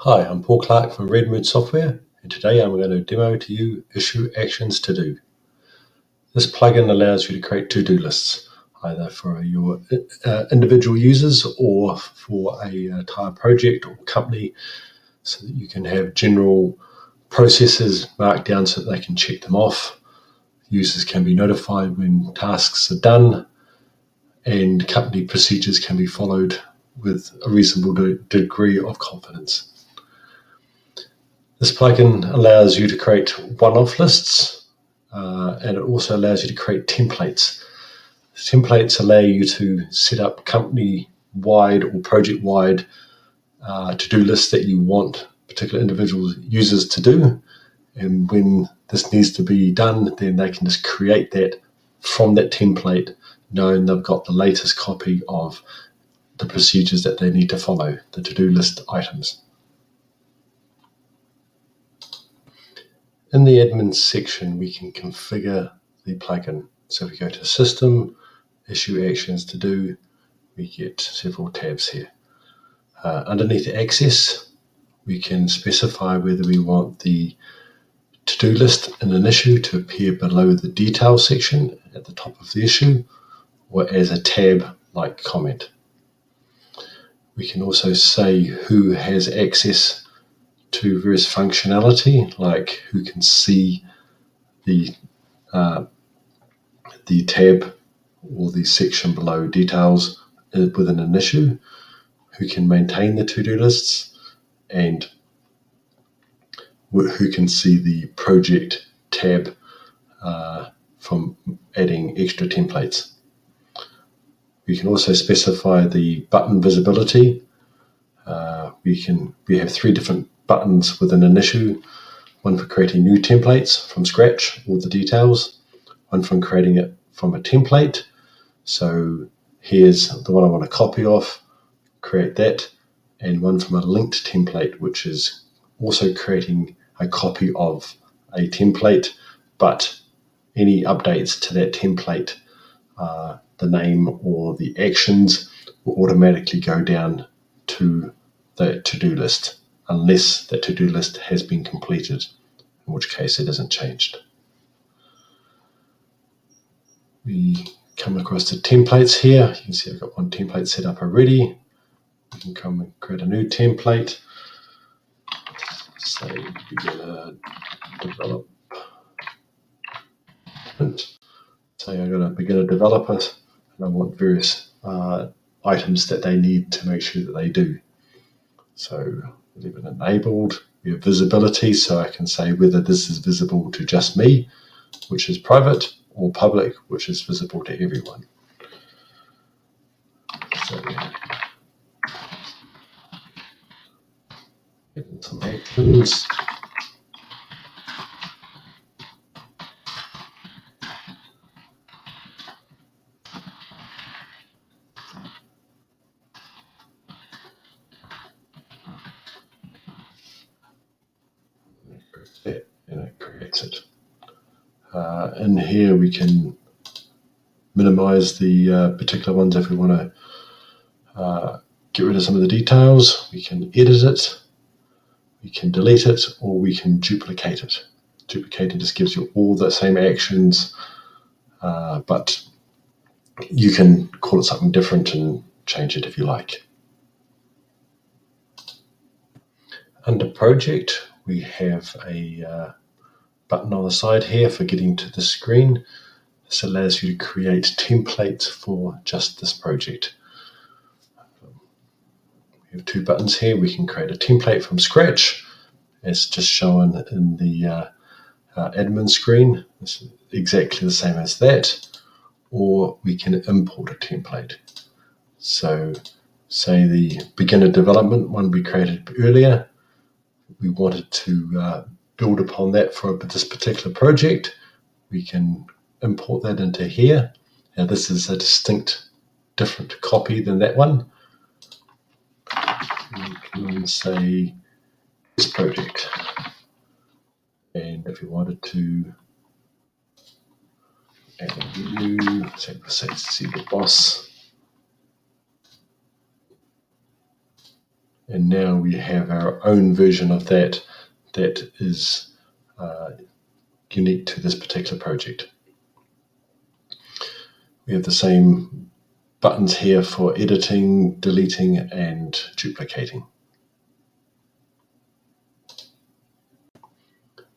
Hi, I'm Paul Clark from Redmoon Software, and today I'm going to demo to you Issue Actions to Do. This plugin allows you to create to-do lists, either for your individual users or for a entire project or company, so that you can have general processes marked down so that they can check them off. Users can be notified when tasks are done, and company procedures can be followed with a reasonable degree of confidence. This plugin allows you to create one-off lists, and it also allows you to create templates. Templates allow you to set up company-wide or project-wide to-do lists that you want particular individual users to do. And when this needs to be done, then they can just create that from that template, knowing they've got the latest copy of the procedures that they need to follow, the to-do list items. In the admin section, we can configure the plugin. So if we go to System, Issue Actions to Do, we get several tabs here. Underneath Access, we can specify whether we want the to-do list in an issue to appear below the Details section at the top of the issue, or as a tab like Comment. We can also say who has access to various functionality, like who can see the tab or the section below Details within an issue, who can maintain the to-do lists, and who can see the project tab from adding extra templates. We can also specify the button visibility. We have 3 different buttons within an issue: one for creating new templates from scratch, all the details; one from creating it from a template. So here's the one I want to copy off, create that, and one from a linked template, which is also creating a copy of a template, but any updates to that template, the name or the actions, will automatically go down to the to-do list, unless that to-do list has been completed, in which case it isn't changed. We come across to templates here. You can see I've got one template set up already. We can come and create a new template. Say beginner development. Say I've got a beginner developer and I want various items that they need to make sure that they do. So leave it enabled. We have visibility, so I can say whether this is visible to just me, which is private, or public, which is visible to everyone. So some actions. And it creates it. In here we can minimize the particular ones if we want to get rid of some of the details. We can edit it, we can delete it, or we can duplicate it. Duplicating just gives you all the same actions, but you can call it something different and change it if you like. Under Project, we have a button on the side here for getting to the screen. This allows you to create templates for just this project. We have 2 buttons here. We can create a template from scratch, as just shown in the admin screen. This is exactly the same as that. Or we can import a template. So say the beginner development one we created earlier, we wanted to build upon that for this particular project. We can import that into here. Now this is a distinct, different copy than that one. We can say this project. And if we wanted to add a new, say see the boss. And now we have our own version of that is unique to this particular project. We have the same buttons here for editing, deleting, and duplicating.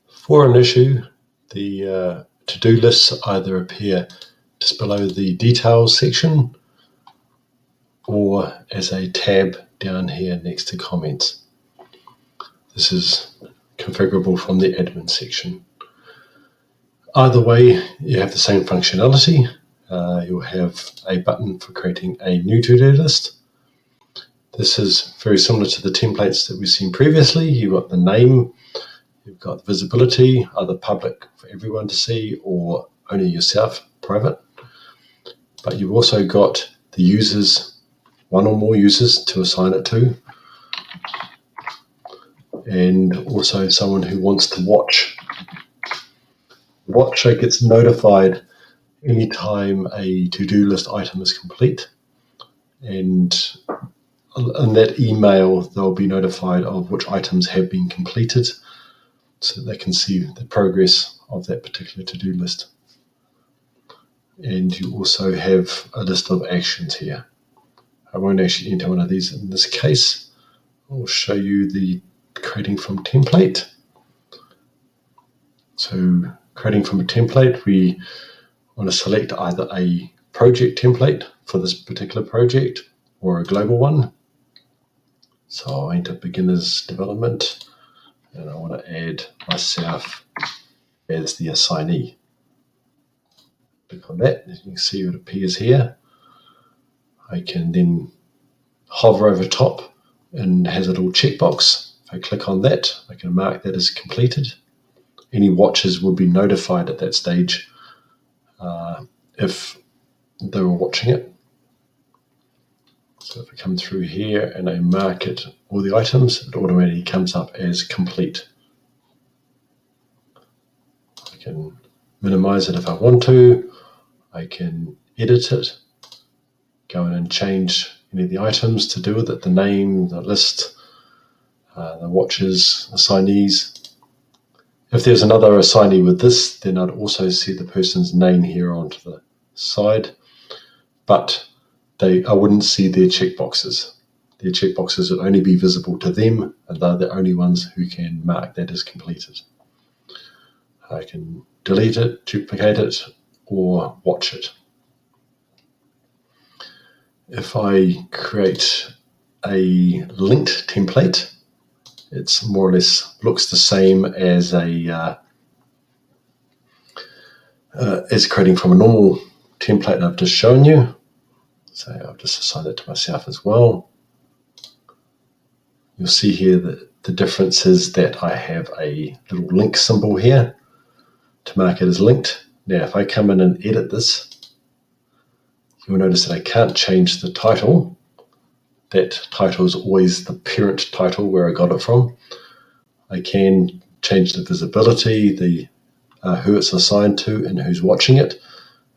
For an issue, the to-do lists either appear just below the details section or as a tab down here next to comments. This is configurable from the admin section. Either way, you have the same functionality. You'll have a button for creating a new to-do list. This is very similar to the templates that we've seen previously. You've got the name, you've got visibility, either public for everyone to see or only yourself, private. But you've also got the users, one or more users to assign it to, and also someone who wants to watch. The watcher gets notified anytime a to-do list item is complete, and in that email they'll be notified of which items have been completed so that they can see the progress of that particular to-do list. And you also have a list of actions here. I won't actually enter one of these in this case. I'll show you the creating from template. So creating from a template, we want to select either a project template for this particular project or a global one. So I'll enter beginner's development and I want to add myself as the assignee. Click on that, as you can see it appears here. I can then hover over top and has a little checkbox. If I click on that, I can mark that as completed. Any watchers will be notified at that stage if they were watching it. So if I come through here and I mark it, all the items, it automatically comes up as complete. I can minimize it if I want to. I can edit it, go in and change any of the items to do with it, the name, the list, the watchers, assignees. If there's another assignee with this, then I'd also see the person's name here onto the side, but I wouldn't see their checkboxes. Their checkboxes would only be visible to them, and they're the only ones who can mark that as completed. I can delete it, duplicate it, or watch it. If I create a linked template, it's more or less looks the same as as creating from a normal template I've just shown you. So I've just assigned it to myself as well. You'll see here that the difference is that I have a little link symbol here to mark it as linked. Now if I come in and edit this, you'll notice that I can't change the title. That title is always the parent title where I got it from. I can change the visibility, the who it's assigned to and who's watching it,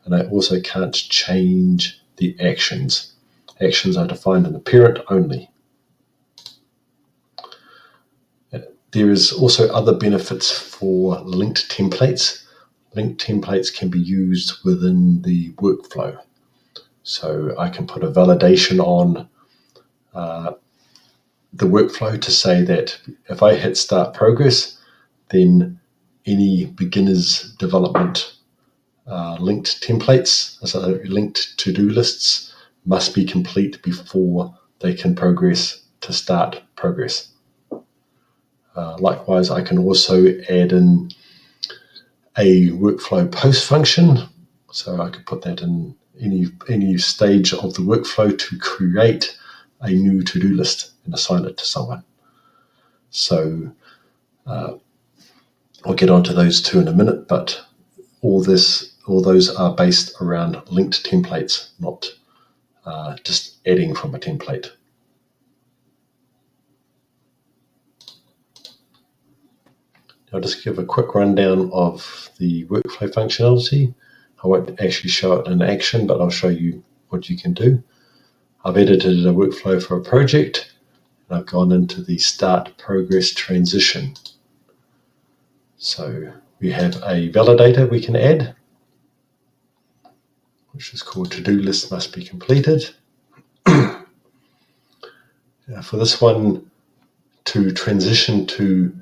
and I also can't change the actions. Actions are defined in the parent only. There is also other benefits for linked templates. Linked templates can be used within the workflow. So I can put a validation on the workflow to say that if I hit start progress, then any beginner's development linked templates, so linked to-do lists, must be complete before they can progress to start progress. Likewise, I can also add in a workflow post function, so I could put that in any stage of the workflow to create a new to-do list and assign it to someone. So I'll get onto those two in a minute, but all those are based around linked templates, not just adding from a template. I'll just give a quick rundown of the workflow functionality. I won't actually show it in action, but I'll show you what you can do. I've edited a workflow for a project. and I've gone into the start progress transition. So we have a validator we can add, which is called to-do list must be completed. For this one, to transition to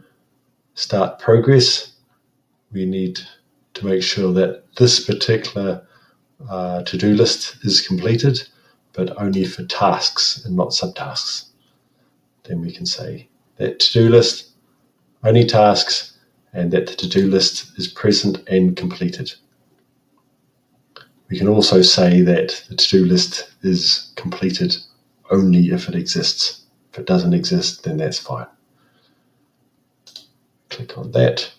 start progress, we need to make sure that this particular to-do list is completed, but only for tasks and not subtasks. Then we can say that to-do list, only tasks, and that the to-do list is present and completed. We can also say that the to-do list is completed only if it exists. If it doesn't exist, then that's fine. Click on that.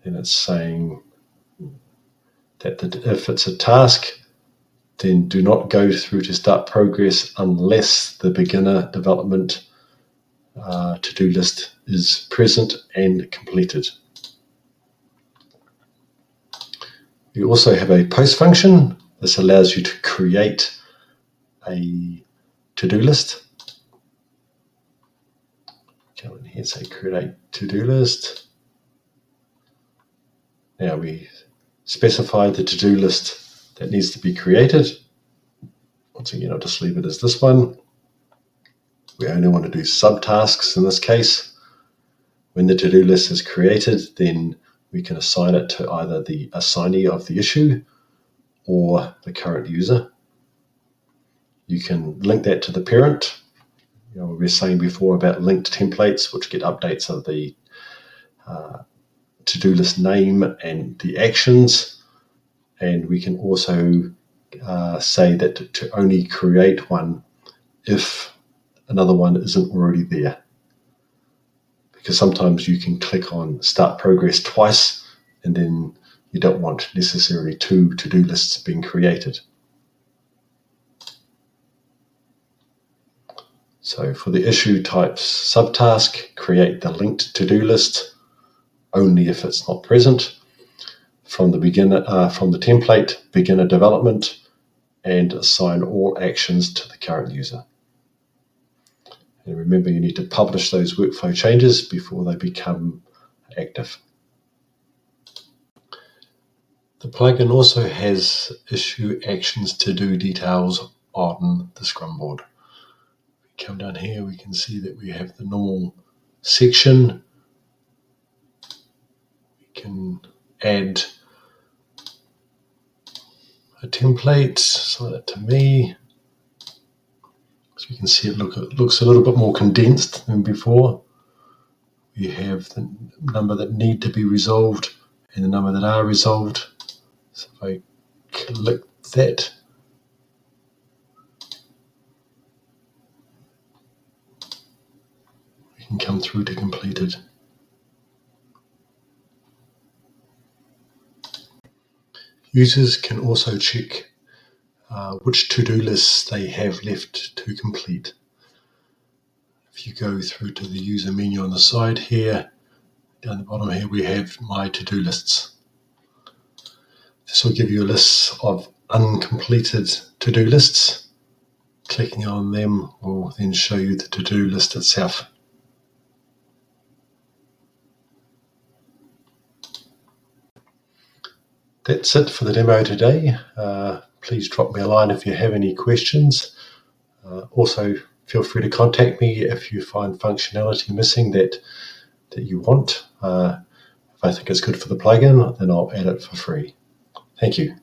Then it's saying that if it's a task, then do not go through to start progress unless the beginner development to-do list is present and completed. You also have a post function. This allows you to create a to-do list. Go in here and say create to-do list. Now we specify the to-do list that needs to be created. Once again, I'll just leave it as this one. We only want to do subtasks in this case. When the to-do list is created, then we can assign it to either the assignee of the issue or the current user. You can link that to the parent. We were saying before about linked templates, which get updates of the to-do list name and the actions. And we can also say that to only create one if another one isn't already there. Because sometimes you can click on start progress twice and then you don't want necessarily two to-do lists being created. So for the issue types subtask, create the linked to-do list only if it's not present. From the template, beginner development, and assign all actions to the current user. And remember, you need to publish those workflow changes before they become active. The plugin also has issue actions to do details on the Scrum board. If we come down here, we can see that we have the normal section. We can add a template, assign it to me. So you can see it looks a little bit more condensed than before. We have the number that need to be resolved and the number that are resolved. So if I click that, we can come through to completed. Users can also check which to-do lists they have left to complete. If you go through to the user menu on the side here, down the bottom here we have my to-do lists. This will give you a list of uncompleted to-do lists. Clicking on them will then show you the to-do list itself. That's it for the demo today. Please drop me a line if you have any questions. Also, feel free to contact me if you find functionality missing that you want. If I think it's good for the plugin, then I'll add it for free. Thank you.